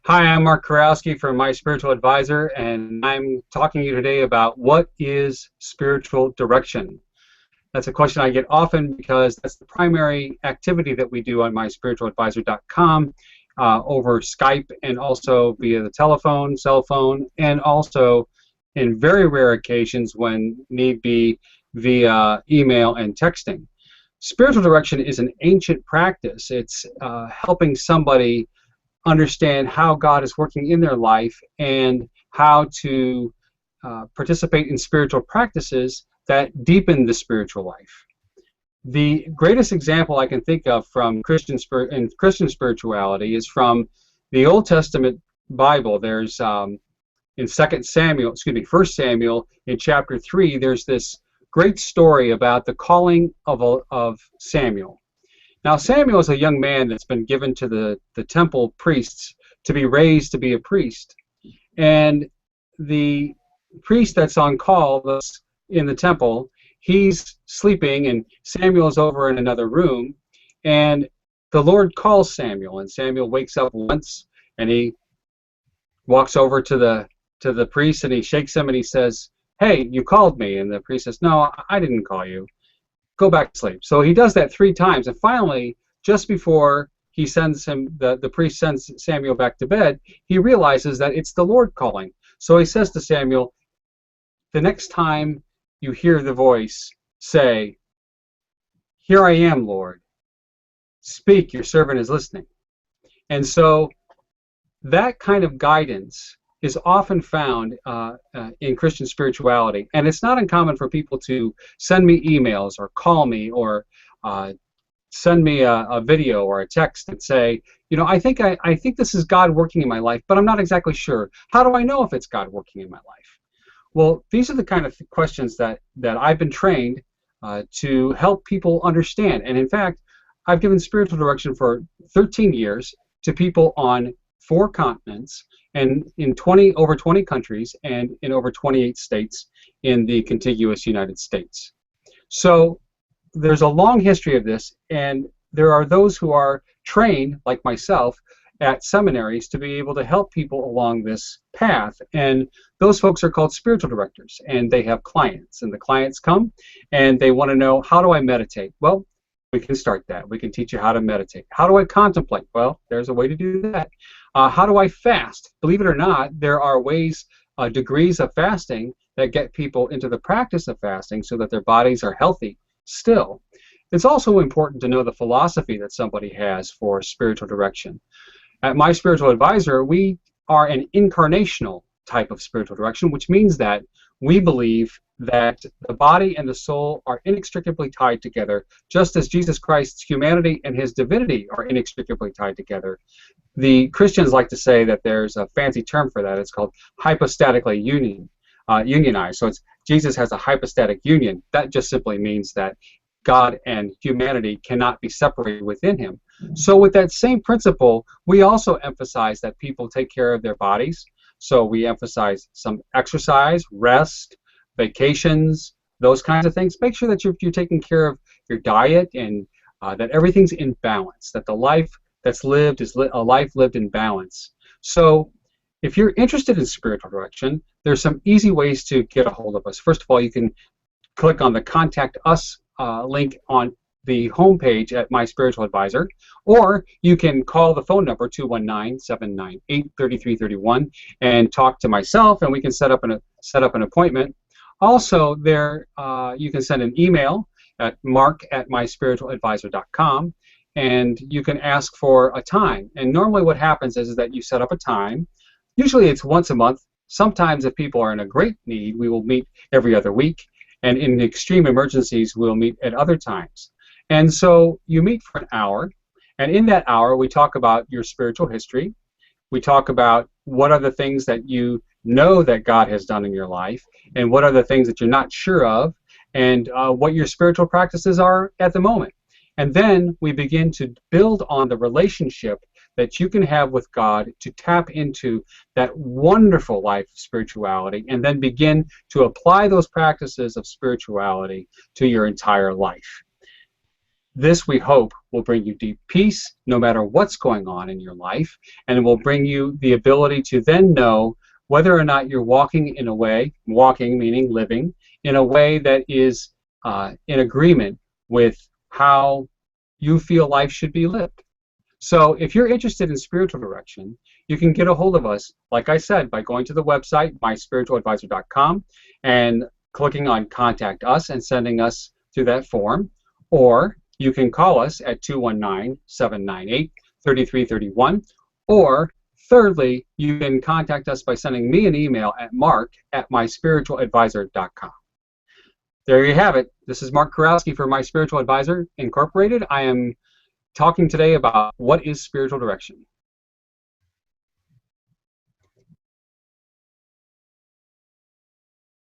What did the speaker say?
Hi, I'm Mark Kurowski from My Spiritual Advisor, and I'm talking to you today about what is spiritual direction. That's a question I get often because that's the primary activity that we do on myspiritualadvisor.com over Skype and also via the telephone, cell phone, and also in very rare occasions when need be via email and texting. Spiritual direction is an ancient practice. It's helping somebody understand how God is working in their life and how to participate in spiritual practices that deepen the spiritual life. The greatest example I can think of from Christian spirituality is from the Old Testament Bible. There's in 2 Samuel, excuse me, 1 Samuel in chapter 3, there's this great story about the calling of Samuel. Now, Samuel is a young man that's been given to the temple priests to be raised to be a priest. And the priest that's on call that's in the temple, he's sleeping, and Samuel's over in another room. And the Lord calls Samuel, and Samuel wakes up once, and he walks over to the priest, and he shakes him, and he says, "Hey, you called me." And the priest says, "No, I didn't call you. Go back to sleep." So he does that 3 times, and finally, just before he sends him, the priest sends Samuel back to bed, he realizes that it's the Lord calling. So he says to Samuel, "The next time you hear the voice, say, 'Here I am, Lord. Speak, your servant is listening.'" And so that kind of guidance is often found in Christian spirituality, and it's not uncommon for people to send me emails or call me or send me a video or a text and say, I think this is God working in my life, but I'm not exactly sure. How do I know if it's God working in my life? Well, these are the kind of questions that I've been trained to help people understand, and in fact, I've given spiritual direction for 13 years to people on 4 continents and in over 20 countries and in over 28 states in the contiguous United States. So there's a long history of this, and there are those who are trained, like myself, at seminaries to be able to help people along this path, and those folks are called spiritual directors, and they have clients, and the clients come and they want to know, how do I meditate? Well, we can start that. We can teach you how to meditate. How do I contemplate? Well, there's a way to do that. How do I fast? Believe it or not, there are ways, degrees of fasting that get people into the practice of fasting so that their bodies are healthy still. It's also important to know the philosophy that somebody has for spiritual direction. At My Spiritual Advisor, we are an incarnational type of spiritual direction, which means that we believe that the body and the soul are inextricably tied together, just as Jesus Christ's humanity and his divinity are inextricably tied together. The Christians like to say that there's a fancy term for that. It's called hypostatically unionized. So Jesus has a hypostatic union. That just simply means that God and humanity cannot be separated within him. So with that same principle, we also emphasize that people take care of their bodies. So we emphasize some exercise, rest, vacations, those kinds of things. Make sure that you're taking care of your diet and that everything's in balance, that the life that's lived is a life lived in balance. So if you're interested in spiritual direction, there's some easy ways to get a hold of us. First of all, you can click on the Contact Us link on the homepage at My Spiritual Advisor, or you can call the phone number 219-798-3331 and talk to myself, and we can set up an appointment. Also, there you can send an email at mark@myspiritualadvisor.com, and you can ask for a time. And normally what happens is that you set up a time. Usually it's once a month. Sometimes if people are in a great need, we will meet every other week, and in extreme emergencies, we'll meet at other times. And so you meet for an hour, and in that hour we talk about your spiritual history. We talk about what are the things that you know that God has done in your life, and what are the things that you're not sure of, and what your spiritual practices are at the moment. And then we begin to build on the relationship that you can have with God to tap into that wonderful life of spirituality, and then begin to apply those practices of spirituality to your entire life. This, we hope, will bring you deep peace no matter what's going on in your life, and it will bring you the ability to then know whether or not you're walking in a way, walking meaning living, in a way that is in agreement with how you feel life should be lived. So if you're interested in spiritual direction, you can get a hold of us, like I said, by going to the website, myspiritualadvisor.com, and clicking on Contact Us and sending us through that form. Or you can call us at 219-798-3331. Or thirdly, you can contact us by sending me an email at mark@myspiritualadvisor.com. There you have it. This is Mark Kurowski for My Spiritual Advisor Incorporated. I am talking today about what is spiritual direction.